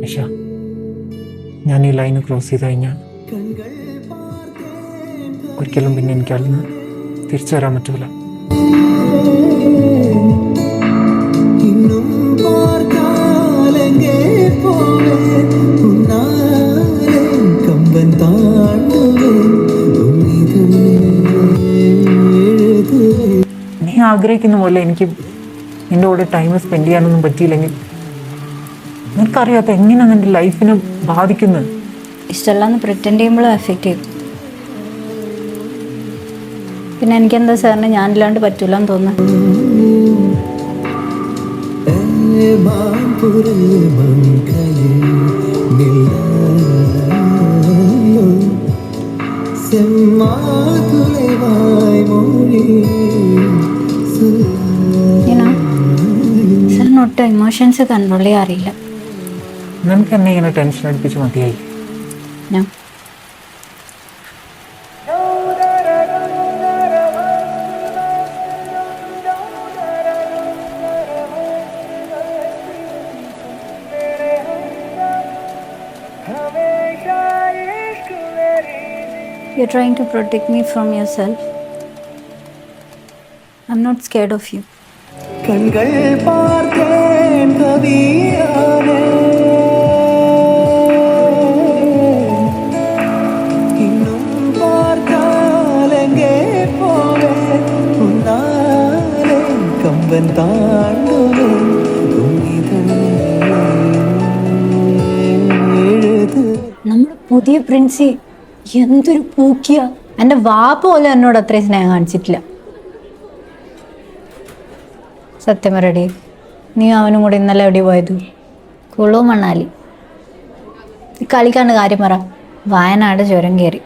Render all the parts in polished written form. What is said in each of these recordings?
പക്ഷേ ഞാൻ ഈ ലൈന് ക്രോസ് ചെയ്ത് കഴിഞ്ഞാൽ ഒരിക്കലും പിന്നെ എനിക്ക് അതിൽ നിന്ന് തിരിച്ചു വരാൻ പറ്റൂല. നീ ആഗ്രഹിക്കുന്ന പോലെ എനിക്ക് നിൻ്റെ കൂടെ ടൈം സ്പെൻഡ് ചെയ്യാനൊന്നും പറ്റിയില്ലെങ്കിൽ നിനക്കറിയാത്ത എങ്ങനെയാണ് എൻ്റെ ലൈഫിനെ ബാധിക്കുന്നത്. ഇഷ്ടമല്ലാന്ന് പ്രിറ്റൻഡ് ചെയ്യുമ്പോഴും എഫക്റ്റ് ചെയ്യും. പിന്നെ എനിക്കെന്താ സാറിന് ഞാനില്ലാണ്ട് പറ്റൂലെന്ന് തോന്നുന്നു. സാറിനൊട്ടും ഇമോഷൻസ് കൺട്രോൾ ചെയ്യാൻ അറിയില്ല. നിനക്ക് എന്നെ ഇങ്ങനെ ടെൻഷൻ അടിപ്പിച്ച് മതിയായി. ഞാൻ You're trying to protect me from yourself. I'm not scared of you. கண்கள் பார்த்தேன் கவியானே இன்னும் பார்த்தால் எங்கே போவேன் உன்னாலே கம்பன் தாண்டுவேன் നമ്മുടെ പുതിയ പ്രിൻസി എന്തൊരു പൂക്കിയ. എൻ്റെ വാപ്പ പോലും എന്നോട് അത്രയും സ്നേഹം കാണിച്ചിട്ടില്ല. സത്യം പറയടി, നീ അവനും കൂടെ ഇന്നലെ എവിടെ പോയത്? കുളു മണാലി. കളിക്കാണ്ട് കാര്യം പറ. വയനാട് ചുരം കയറി,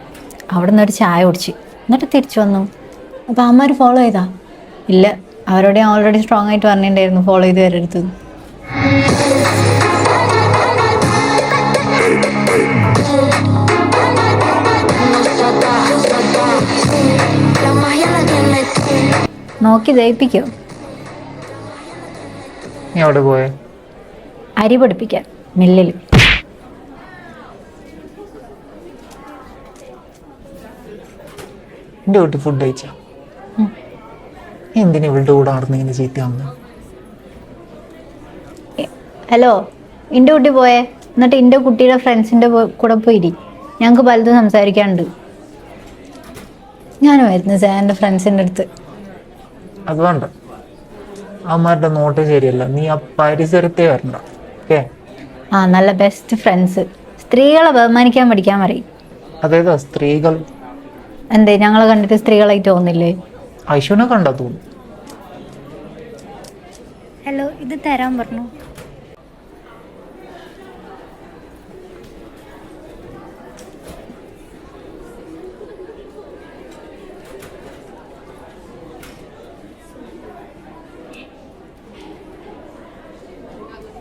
അവിടെ നിന്ന് ഒരു ചായ കുടിച്ച് എന്നിട്ട് തിരിച്ചു വന്നു. അപ്പം അമ്മമാർ ഫോളോ ചെയ്താ? ഇല്ല, അവരോട് ഞാൻ ഓൾറെഡി സ്ട്രോങ് ആയിട്ട് പറഞ്ഞിട്ടുണ്ടായിരുന്നു ഫോളോ ചെയ്ത് വരരുത്. നോക്കി ദയിപ്പിക്കോ? നീ അവിടെ പോയേ? അരി പഠിപ്പിക്കാൻ മില്ലിൽ. എൻ്റെ വീട്ടിൽ ഫുഡ് കഴിച്ചാ? എന്തിനാ ഇവളുടെ കൂടെ നടന്ന് ഇങ്ങനെ ചീത്തയാവുന്നത്? ഹലോ, എൻ്റെ കുട്ടി പോയേ, എന്നിട്ട് എൻ്റെ കുട്ടിയുടെ ഫ്രണ്ട്സിൻ്റെ കൂടെ പോയിരി. ഞങ്ങൾക്ക് പലതും സംസാരിക്കാനുണ്ട്. ഞാൻ വരുന്നു സാർ എൻ്റെ ഫ്രണ്ട്സിൻ്റെ അടുത്ത്. അതുകൊണ്ട് അവന്മാരുടെ നോട്ട് ശരിയല്ല, നീ ആ പരിസരത്തേ വരണ്ട. ഓക്കെ? ആ, നല്ല ബെസ്റ്റ് ഫ്രണ്ട്സ്. സ്ത്രീകളെ ബഹുമാനിക്കാൻ പഠിക്കാൻ പറയും. അതേതാ സ്ത്രീകൾ? എന്തേ ഞങ്ങളെ കണ്ടിട്ട് സ്ത്രീകളായിട്ട് തോന്നില്ലേ? ഐശ്വനെ കണ്ടാ തോന്നുന്നു. ഹലോ, ഇത് തരാൻ പറഞ്ഞു.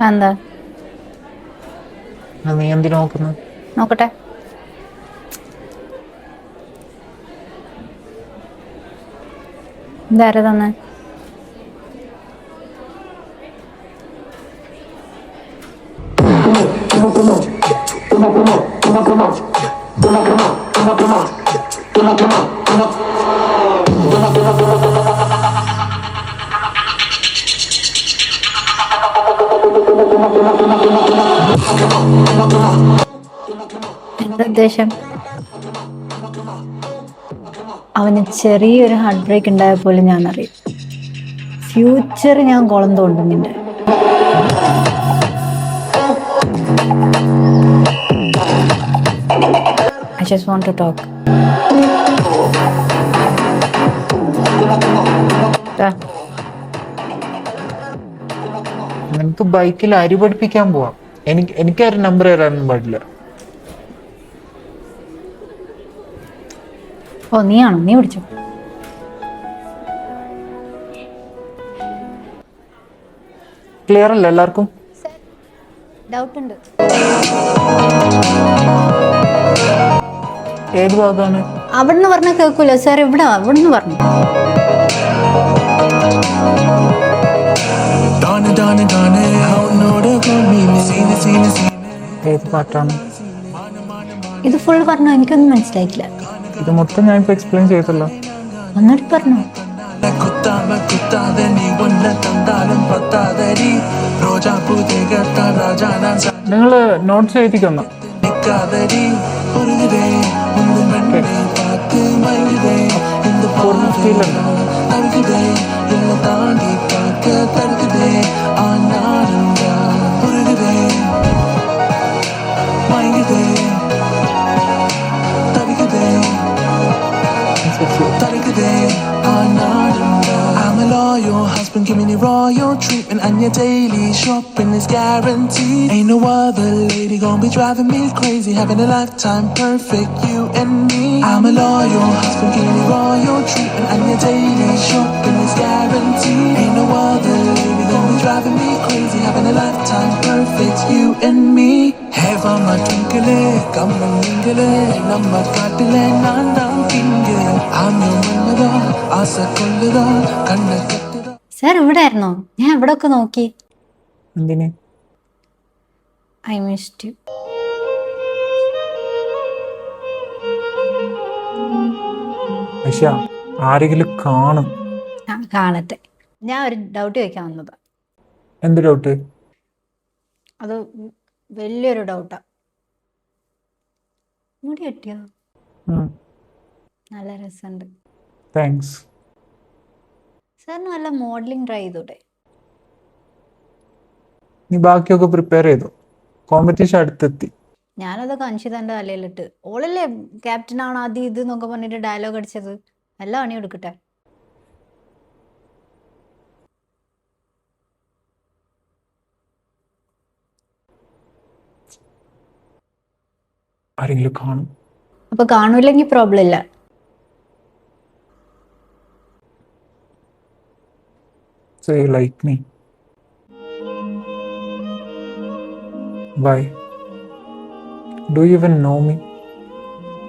എന്താ നീ എന്തിനു നോക്കുന്നു? നോക്കട്ടെ. ഇതാരാ തന്നെ? എന്താ ഉദ്ദേശം? അവന് ചെറിയൊരു ഹാർട്ട് ബ്രേക്ക് ഉണ്ടായ പോലും ഞാൻ അറിയും. ഫ്യൂച്ചർ ഞാൻ കുളം തോണ്ടും നിന്റെ. I just want to talk. നിനക്ക് ബൈക്കിൽ അരി പഠിപ്പിക്കാൻ പോവാം. എനിക്കൊരു നമ്പർ തരാനൊന്നും പാടില്ല. ഓ, നീയാണോ? നീ പിടിച്ചോ. ക്ലിയർ അല്ല എല്ലാവർക്കും? ഡൗട്ട് ഉണ്ട്. ഏത് ഭാഗമാണ്? അവിടുന്ന് പറഞ്ഞാൽ കേൾക്കൂല സാർ. ഇവിടെ അവിടുന്ന് പറഞ്ഞു. ഏത് പാട്ടാണ്? ഇത് ഫുൾ പറഞ്ഞോ? എനിക്കൊന്നും മനസ്സിലായിട്ടില്ല. ഇത് മൊത്തം ഞാൻ ഇപ്പോൾ എക്സ്പ്ലെയിൻ ചെയ്തല്ലോ. ഒന്നുകൂടി പറഞ്ഞോ. നിങ്ങൾ notes എഴുതിക്കൊന്ന I'm a loyal husband, giving you royal treatment, and your daily shopping is guaranteed. Ain't no other lady gonna be driving me crazy, having a lifetime perfect, you and me. I'm a loyal husband, giving you royal treatment, and your daily shopping is guaranteed. Ain't no other lady gonna be driving me crazy, having a lifetime perfect, you and me. Heaven my twinkle, come and mingle, number kaatile naan daan kingle. I'm your mannada, asa kollada, kanna kattida. Sir ഇവിടെ ആയിരുന്നോ? ഞാൻ ഇവിടെ ഒക്കെ നോക്കി. എന്തിന്? I missed you. Aisha, ആരെങ്കിലും കാണും. ആ കാണട്ടെ. ഞാൻ ഒരു ഡൗട്ട് ചോദിക്കാൻ വന്നതാ. എന്ത് ഡൗട്ട്? അത് വലിയൊരു ഡൗട്ടാ. മുടി കിട്ടിയോ? നല്ല രസമുണ്ട്. താങ്ക്സ്. സാറിന് വല്ല മോഡലിംഗ് ട്രൈ ചെയ്തൂടെ? നീ ബാക്കിയൊക്കെ പ്രിപ്പയർ ചെയ്തു. കോമ്പറ്റീഷൻ അടുത്തെത്തി. ഞാനതൊക്കെ അൻഷിതൻ്റെ തലയിലിട്ട് ഓളല്ലേ ക്യാപ്റ്റനാണ് ആദ്യം ഇത് എന്നൊക്കെ പറഞ്ഞിട്ട് ഡയലോഗ് അടിച്ചത്. എല്ലാം അണി എടുക്കട്ടെ. ആരെങ്കിലും കാണും. അപ്പൊ കാണൂല്ലെങ്കിൽ പ്രോബ്ലം ഇല്ല. So you like me? Why? Do you even know me?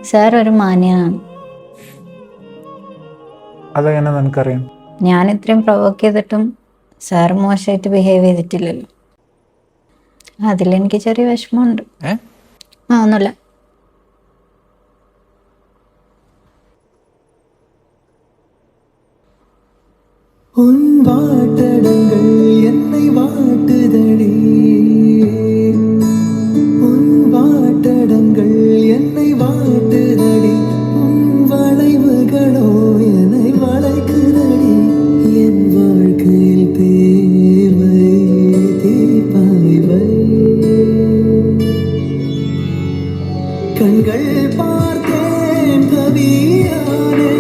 Sir ഒരു മാന്യനാണ്. അതെങ്ങനെ നിനക്കറിയാം? ഞാൻ ഇത്രയും പ്രൊവോക്ക് ചെയ്തിട്ടും സാർ മോശമായിട്ട് ബിഹേവ് ചെയ്തിട്ടില്ലല്ലോ. അതിലെനിക്ക് ചെറിയ വിഷമമുണ്ട്. ഒന്നുമില്ല. உன் வாட்டடங்கள் என்னை வாட்டுதடி, உன் வாட்டடங்கள் என்னை வாட்டுதடி, உன் வளைவுகளோ என்னை வளைக்குதடி, என் வாழ்க்கையில் தேவை தீபாய்வை கண்கள் பார்த்தேன் கவியானே.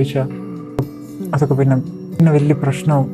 ഐഷ, അതൊക്കെ പിന്നെ വലിയ പ്രശ്നവും.